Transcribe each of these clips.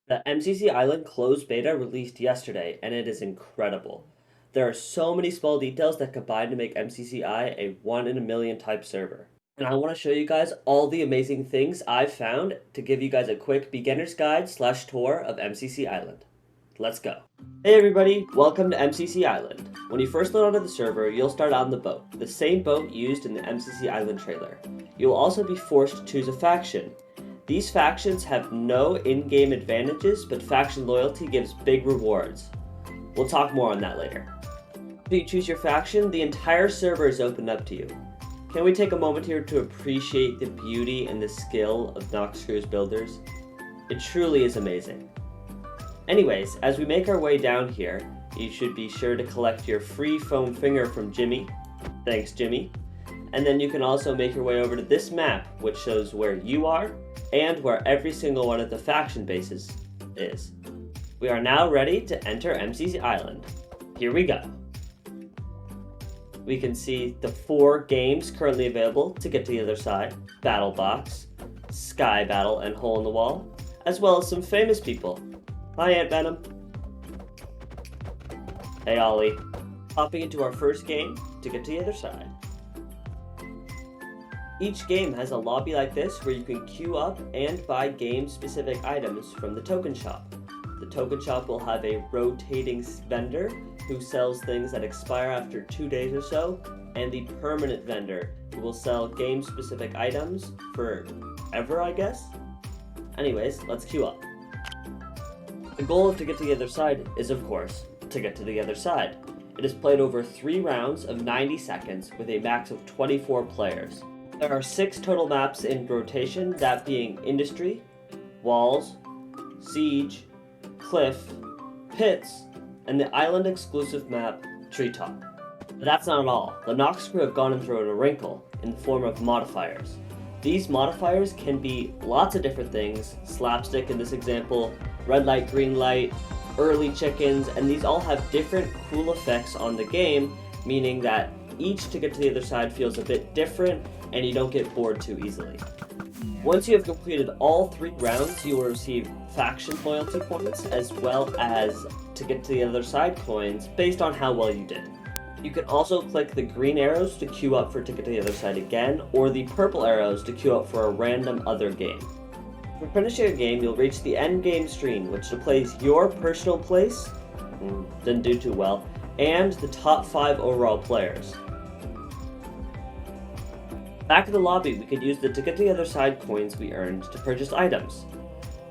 The MCC Island closed beta released yesterday, and it is incredible. There are so many small details that combine to make MCCI a 1 in a million type server. And I want to show you guys all the amazing things I've found to give you guys a quick beginner's guide / tour of MCC Island. Let's go. Hey everybody, welcome to MCC Island. When you first load onto the server, you'll start on the boat, the same boat used in the MCC Island trailer. You will also be forced to choose a faction. These factions have no in-game advantages, but faction loyalty gives big rewards. We'll talk more on that later. After you choose your faction, the entire server is opened up to you. Can we take a moment here to appreciate the beauty and the skill of Noxcrew's builders? It truly is amazing. Anyways, as we make our way down here, you should be sure to collect your free foam finger from Jimmy. Thanks, Jimmy. And then you can also make your way over to this map, which shows where you are, and where every single one of the faction bases is. We are now ready to enter MCC Island. Here we go. We can see the 4 games currently available to get to the other side: Battle Box, Sky Battle, and Hole in the Wall, as well as some famous people. Hi, Aunt Venom. Hey, Ollie. Hopping into our first game to get to the other side. Each game has a lobby like this where you can queue up and buy game-specific items from the token shop. The token shop will have a rotating vendor who sells things that expire after 2 days or so, and the permanent vendor who will sell game-specific items forever, I guess? Anyways, let's queue up. The goal of To Get to the Other Side is, of course, to get to the other side. It is played over 3 rounds of 90 seconds with a max of 24 players. There are 6 total maps in rotation, that being Industry, Walls, Siege, Cliff, Pits, and the island-exclusive map, Treetop. But that's not all. The Noxcrew have gone and thrown a wrinkle in the form of modifiers. These modifiers can be lots of different things: slapstick in this example, red light, green light, early chickens, and these all have different cool effects on the game, meaning that each To Get to the Other Side feels a bit different and you don't get bored too easily. Once you have completed all 3 rounds, you will receive faction loyalty points as well as To Get to the Other Side coins based on how well you did. You can also click the green arrows to queue up for To Get to the Other Side again, or the purple arrows to queue up for a random other game. For finishing a game, you'll reach the end game screen, which displays your personal place, didn't do too well, and the top 5 overall players. Back in the lobby, we could use the To Get to the Other Side coins we earned to purchase items.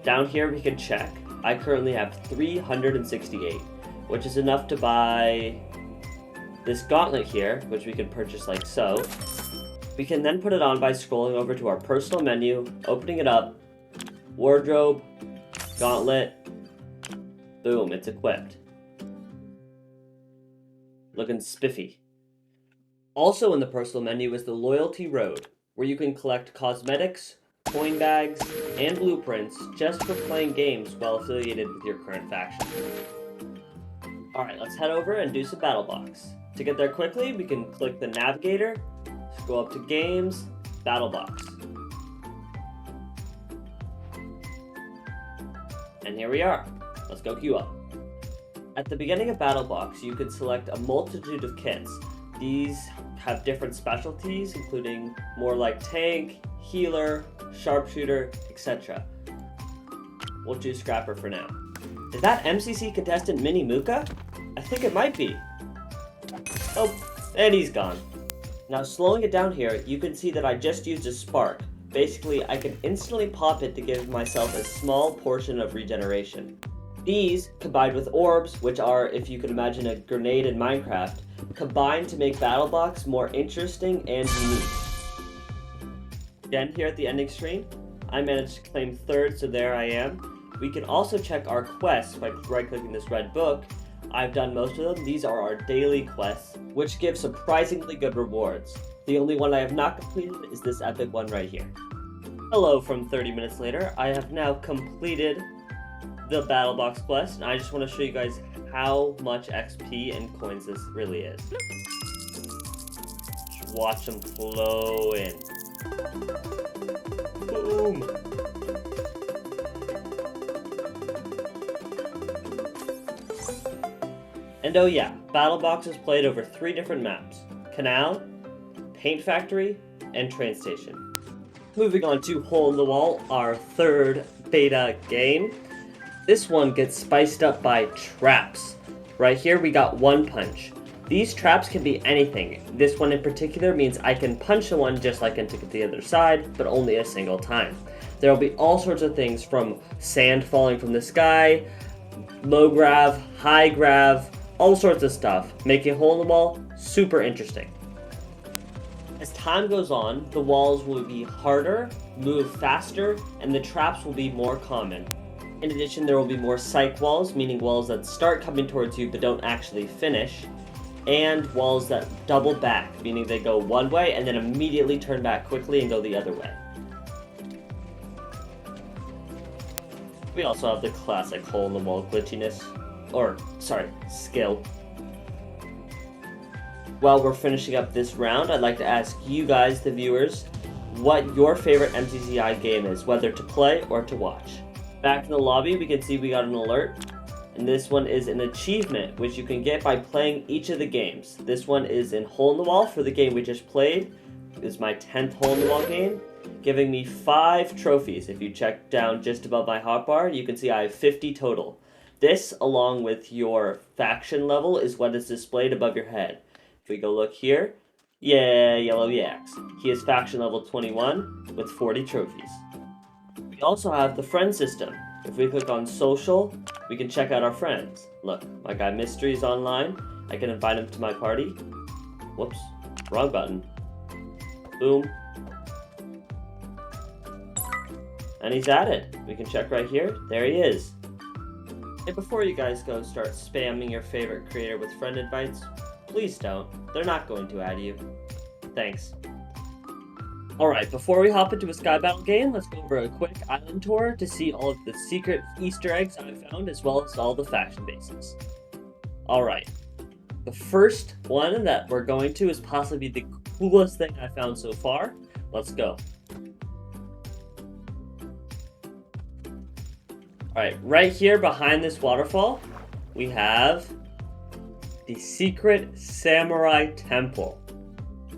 Down here we can check. I currently have 368, which is enough to buy this gauntlet here, which we can purchase like so. We can then put it on by scrolling over to our personal menu, opening it up, wardrobe, gauntlet, boom, it's equipped. Looking spiffy. Also in the personal menu is the Loyalty Road, where you can collect cosmetics, coin bags, and blueprints just for playing games while affiliated with your current faction. Alright, let's head over and do some Battle Box. To get there quickly, we can click the navigator, scroll up to Games, Battle Box. And here we are. Let's go queue up. At the beginning of Battle Box, you can select a multitude of kits. These have different specialties, including more like tank, healer, sharpshooter, etc. We'll choose Scrapper for now. Is that MCC contestant Mini Muka? I think it might be. Oh, and he's gone. Now slowing it down here, you can see that I just used a spark. Basically, I can instantly pop it to give myself a small portion of regeneration. These, combined with orbs, which are, if you can imagine, a grenade in Minecraft, combine to make Battle Box more interesting and unique. Again, here at the ending screen, I managed to claim 3rd, so there I am. We can also check our quests by right-clicking this red book. I've done most of them. These are our daily quests, which give surprisingly good rewards. The only one I have not completed is this epic one right here. Hello from 30 minutes later. I have now completed the Battle Box quest, and I just want to show you guys how much XP and coins this really is. Just watch them flow in. Boom! And oh yeah, Battle Box is played over 3 different maps: Canal, Paint Factory, and Train Station. Moving on to Hole in the Wall, our third beta game. This one gets spiced up by traps. Right here we got One Punch. These traps can be anything. This one in particular means I can punch someone just like I took the other side, but only a single time. There will be all sorts of things, from sand falling from the sky, low grav, high grav, all sorts of stuff, making Hole in the Wall super interesting. As time goes on, the walls will be harder, move faster, and the traps will be more common. In addition, there will be more psych walls, meaning walls that start coming towards you but don't actually finish, and walls that double back, meaning they go one way and then immediately turn back quickly and go the other way. We also have the classic Hole in the Wall glitchiness, skill. While we're finishing up this round, I'd like to ask you guys, the viewers, what your favorite MCCI game is, whether to play or to watch. Back in the lobby, we can see we got an alert, and this one is an achievement, which you can get by playing each of the games. This one is in Hole in the Wall for the game we just played. This is my 10th Hole in the Wall game, giving me 5 trophies. If you check down just above my hotbar, you can see I have 50 total. This, along with your faction level, is what is displayed above your head. If we go look here, yeah, Yellow Yaks. He is faction level 21 with 40 trophies. We also have the friend system. If we click on social, we can check out our friends. Look, my guy Mystery is online. I can invite him to my party. Whoops, wrong button. Boom. And he's added. We can check right here. There he is. And before you guys go start spamming your favorite creator with friend invites, please don't. They're not going to add you. Thanks. Alright, before we hop into a Sky Battle game, let's go over a quick island tour to see all of the secret Easter eggs I found, as well as all the faction bases. Alright, the first one that we're going to is possibly the coolest thing I found so far. Let's go. Alright, right here behind this waterfall, we have the secret samurai temple.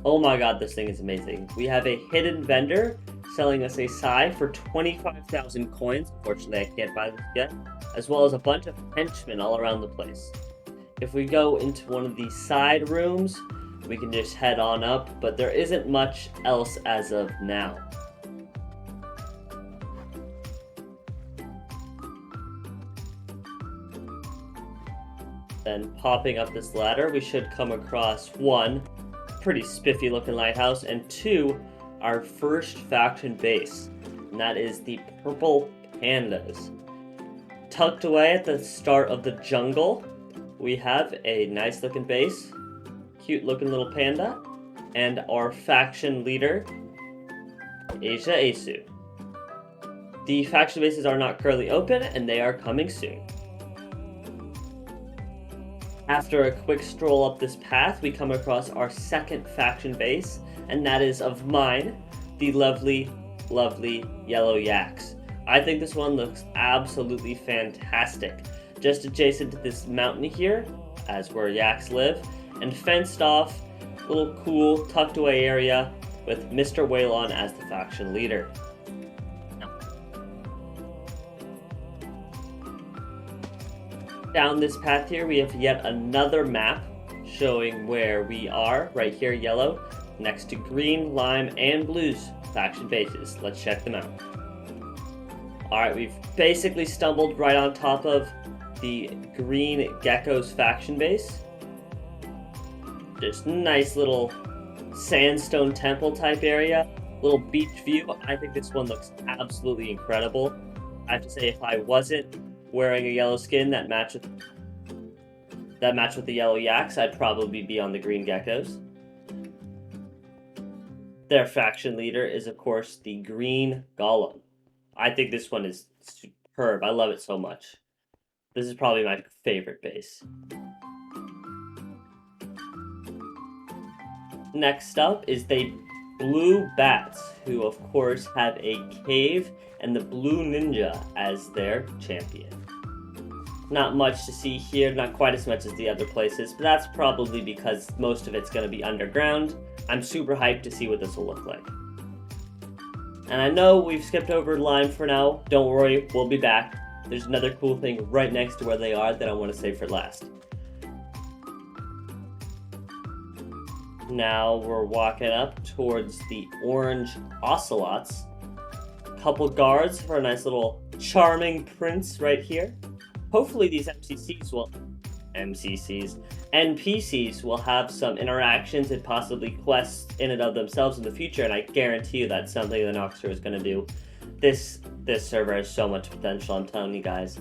Oh my god, this thing is amazing. We have a hidden vendor selling us a sai for 25,000 coins. Unfortunately, I can't buy this yet. As well as a bunch of henchmen all around the place. If we go into one of these side rooms, we can just head on up, but there isn't much else as of now. Then popping up this ladder, we should come across 1, pretty spiffy looking lighthouse, and 2, our first faction base, and that is the Purple Pandas. Tucked away at the start of the jungle, we have a nice looking base, cute looking little panda, and our faction leader, Asia Asu. The faction bases are not currently open, and they are coming soon. After a quick stroll up this path, we come across our second faction base, and that is of mine, the lovely, lovely Yellow Yaks. I think this one looks absolutely fantastic. Just adjacent to this mountain here, as where Yaks live, and fenced off, little cool, tucked away area with Mr. Waylon as the faction leader. Down this path here, we have yet another map showing where we are, right here, yellow, next to green, lime, and blue's faction bases. Let's check them out. Alright, we've basically stumbled right on top of the green gecko's faction base. Just nice little sandstone temple type area, little beach view. I think this one looks absolutely incredible. I have to say, if I wasn't wearing a yellow skin that matched with the Yellow Yaks, I'd probably be on the green geckos. Their faction leader is, of course, the green golem. I think this one is superb. I love it so much. This is probably my favorite base. Next up is the blue bats, who of course have a cave and the blue ninja as their champion. Not much to see here, not quite as much as the other places, but that's probably because most of it's going to be underground. I'm super hyped to see what this will look like. And I know we've skipped over Lime for now. Don't worry, we'll be back. There's another cool thing right next to where they are that I want to save for last. Now we're walking up towards the orange ocelots. Couple guards for a nice little charming prince right here. Hopefully these NPCs will have some interactions and possibly quests in and of themselves in the future, and I guarantee you that's something the Noxer is going to do. This server has so much potential, I'm telling you guys.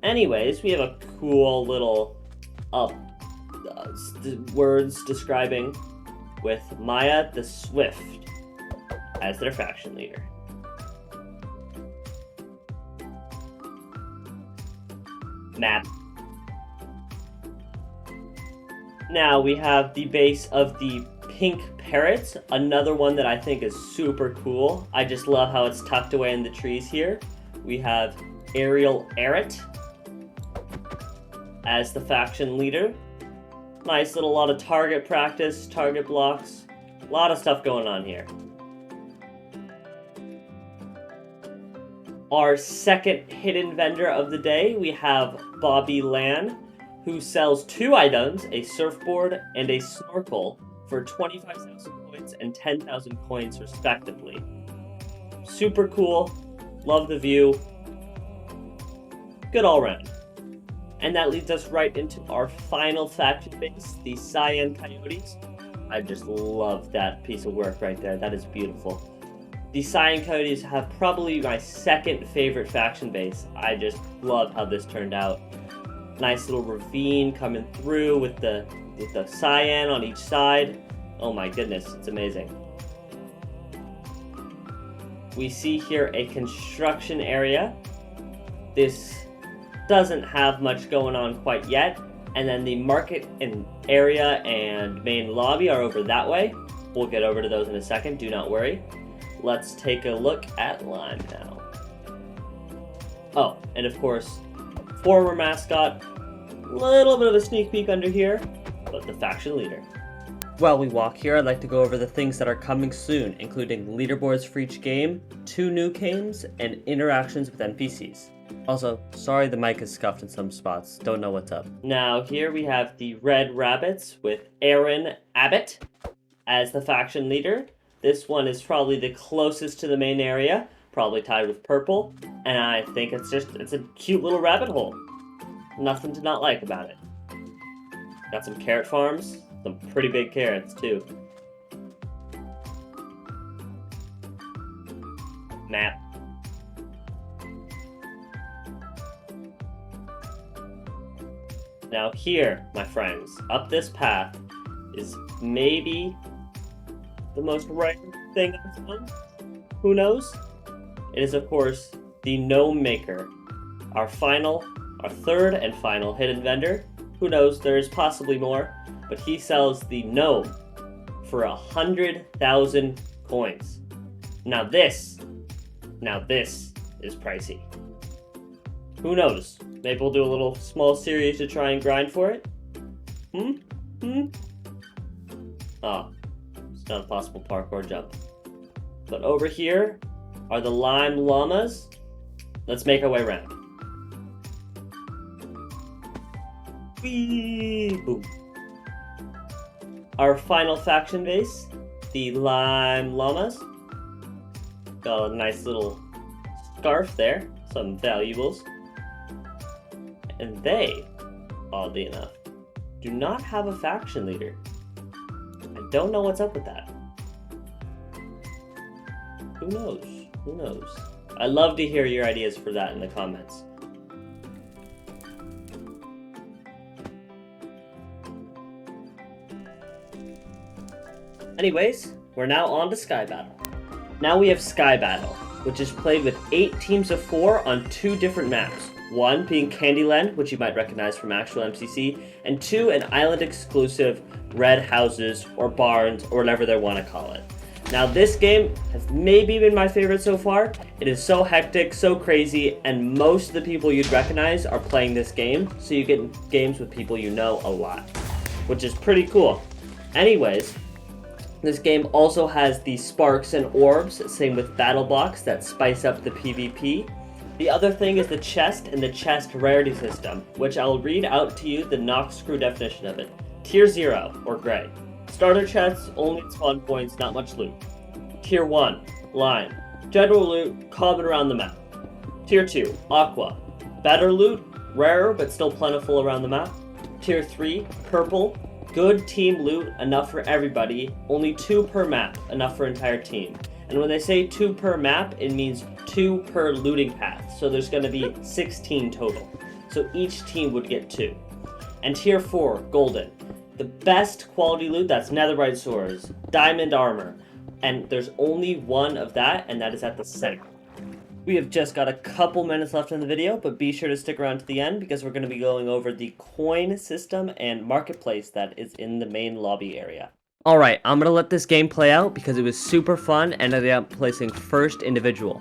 Anyways, we have a cool little words describing with Maya the Swift as their faction leader. Map. Now we have the base of the pink parrot, another one that I think is super cool. I just love how it's tucked away in the trees here. We have Aerial Arret as the faction leader. Nice little lot of target practice, target blocks, a lot of stuff going on here. Our second hidden vendor of the day, we have Bobby Lan, who sells 2 items, a surfboard and a snorkel, for 25,000 coins and 10,000 coins respectively. Super cool, love the view, good all around. And that leads us right into our final faction base, the Cyan Coyotes. I just love that piece of work right there, that is beautiful. The Cyan Coyotes have probably my second favorite faction base. I just love how this turned out. Nice little ravine coming through with the cyan on each side. Oh my goodness, it's amazing. We see here a construction area. This doesn't have much going on quite yet. And then the market and area and main lobby are over that way. We'll get over to those in a second, do not worry. Let's take a look at Lime now. Oh, and of course, former mascot, little bit of a sneak peek under here, but the faction leader. While we walk here, I'd like to go over the things that are coming soon, including leaderboards for each game, 2 new games, and interactions with NPCs. Also, sorry the mic is scuffed in some spots, don't know what's up. Now here we have the Red Rabbits with Aaron Abbott as the faction leader. This one is probably the closest to the main area, probably tied with purple, and I think it's a cute little rabbit hole. Nothing to not like about it. Got some carrot farms, some pretty big carrots too. Map. Now here, my friends, up this path is maybe the most rare thing I've found. Who knows? It is, of course, the Gnome Maker. Our third and final hidden vendor. Who knows, there is possibly more, but he sells the gnome for 100,000 coins. Now this is pricey. Who knows? Maybe we'll do a little small series to try and grind for it? Oh. It's not a possible parkour jump. But over here are the lime llamas. Let's make our way around. Whee! Boom. Our final faction base, the lime llamas. Got a nice little scarf there, some valuables. And they, oddly enough, do not have a faction leader. Don't know what's up with that. Who knows? Who knows? I'd love to hear your ideas for that in the comments. Anyways, we're now on to Sky Battle. Now we have Sky Battle, which is played with 8 teams of 4 on 2 different maps. One being Candyland, which you might recognize from actual MCC, and 2 an island exclusive red houses or barns or whatever they want to call it. Now this game has maybe been my favorite so far. It is so hectic, so crazy, and most of the people you'd recognize are playing this game, so you get games with people you know a lot, which is pretty cool. Anyways, this game also has the sparks and orbs, same with battle blocks that spice up the PvP. The other thing is the chest and the chest rarity system, which I'll read out to you the knock screw definition of it. Tier 0, or gray. Starter chests, only spawn points, not much loot. Tier 1, lime. General loot, common around the map. Tier 2, aqua. Better loot, rarer but still plentiful around the map. Tier 3, purple. Good team loot, enough for everybody. Only 2 per map, enough for entire team. And when they say 2 per map, it means 2 per looting path. So there's going to be 16 total. So each team would get 2. And Tier 4, golden. The best quality loot, that's netherite swords, diamond armor. And there's only one of that, and that is at the center. We have just got a couple minutes left in the video, but be sure to stick around to the end because we're going to be going over the coin system and marketplace that is in the main lobby area. Alright, I'm going to let this game play out because it was super fun and I ended up placing first individual.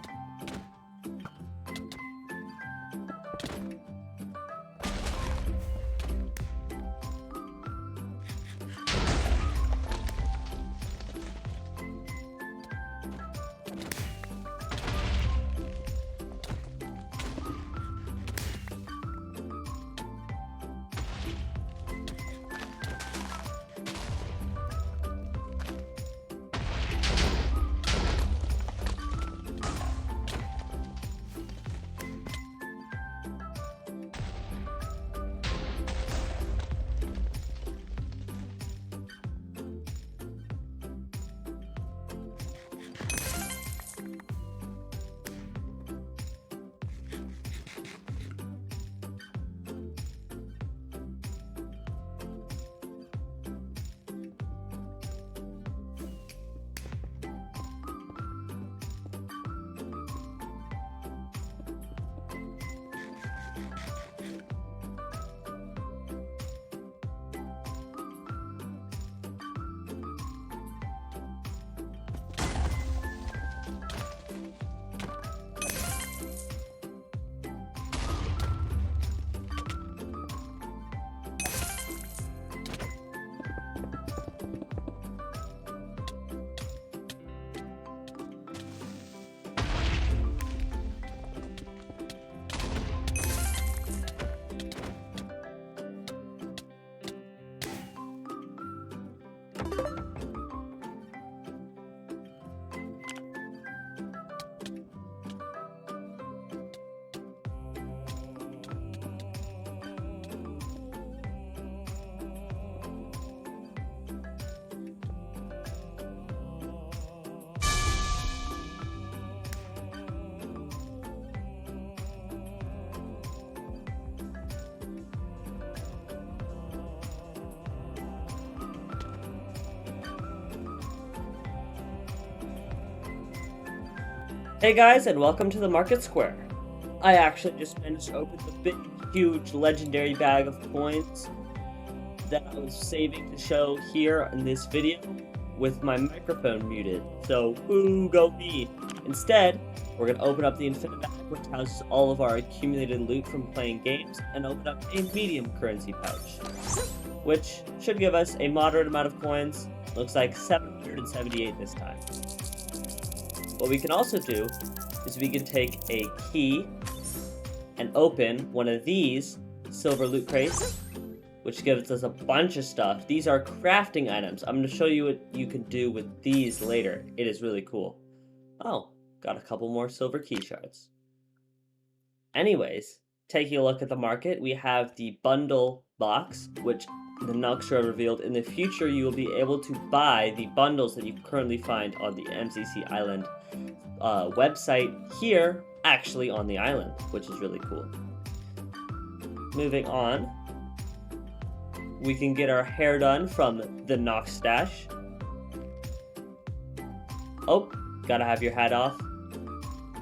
Hey guys, and welcome to the Market Square. I actually just managed to open the big, huge, legendary bag of coins that I was saving to show here in this video with my microphone muted. So, ooh, go me. Instead, we're going to open up the infinite bag, which houses all of our accumulated loot from playing games, and open up a medium currency pouch, which should give us a moderate amount of coins. Looks like 778 this time. What we can also do is we can take a key and open one of these silver loot crates, which gives us a bunch of stuff. These are crafting items. I'm going to show you what you can do with these later. It is really cool. Oh, got a couple more silver key shards. Anyways, taking a look at the market, we have the bundle box, which the Nuxra revealed in the future you will be able to buy the bundles that you currently find on the MCC Island website here, actually on the island, which is really cool. Moving on, we can get our hair done from the Nox Stash. Oh, gotta have your hat off.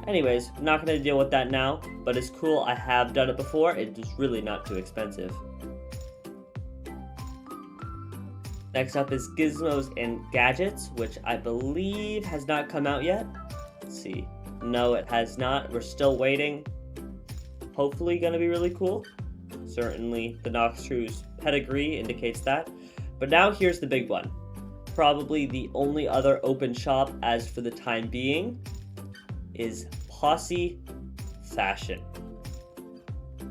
Anyways, I'm not gonna deal with that now, but it's cool. I have done it before. It's just really not too expensive. Next up is Gizmos and Gadgets, which I believe has not come out yet. Let's see. No, it has not. We're still waiting. Hopefully going to be really cool. Certainly the Noxtrue's pedigree indicates that. But now here's the big one. Probably the only other open shop as for the time being is Posse Fashion.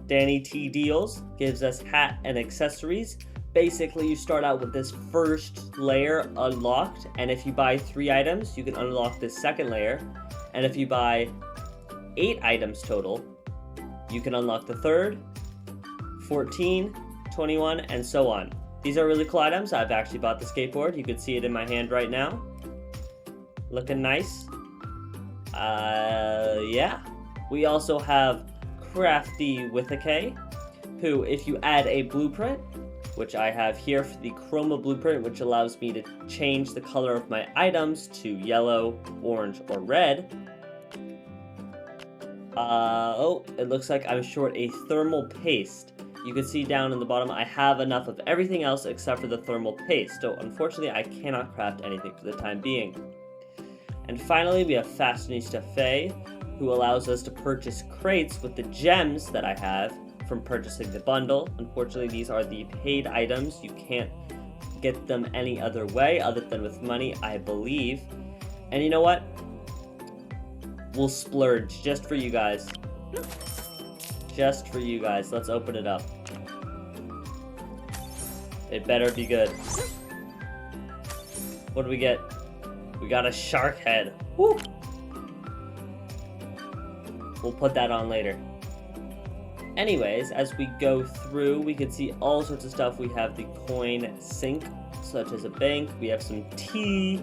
Danny T Deals gives us hat and accessories. Basically, you start out with this first layer unlocked, and if you buy 3 items, you can unlock this second layer. And if you buy 8 items total, you can unlock the third, 14, 21, and so on. These are really cool items. I've actually bought the skateboard. You can see it in my hand right now. Looking nice. Yeah. We also have Crafty with a K, who, if you add a blueprint, which I have here for the Chroma blueprint, which allows me to change the color of my items to yellow, orange, or red. Oh, it looks like I'm short a thermal paste. You can see down in the bottom, I have enough of everything else except for the thermal paste, so unfortunately I cannot craft anything for the time being. And finally, we have Fashionista Faye, who allows us to purchase crates with the gems that I have from purchasing the bundle. Unfortunately, these are the paid items. You can't get them any other way other than with money, I believe. And you know what? We'll splurge just for you guys. Just for you guys. Let's open it up. It better be good. What do we get? We got a shark head. Woo! We'll put that on later. Anyways, as we go through, we can see all sorts of stuff. We have the coin sink, such as a bank. We have some tea.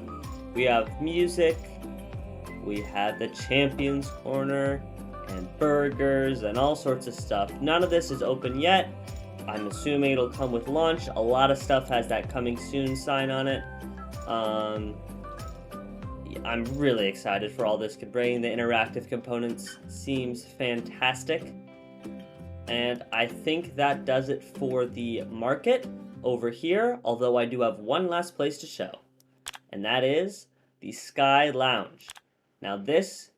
We have music. We have the champions corner and burgers and all sorts of stuff. None of this is open yet. I'm assuming it'll come with launch. A lot of stuff has that coming soon sign on it. I'm really excited for all this could bring. The interactive components seems fantastic. And I think that does it for the market over here, although I do have one last place to show, and that is the Sky Lounge. Now this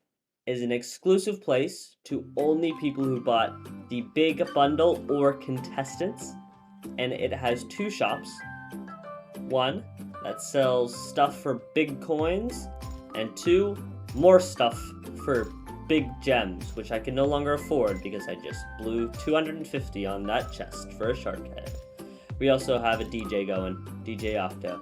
is an exclusive place to only people who bought the big bundle or contestants, and it has 2 shops. One that sells stuff for big coins, and 2 more stuff for big gems, which I can no longer afford because I just blew 250 on that chest for a shark head. We also have a DJ going, DJ Octo.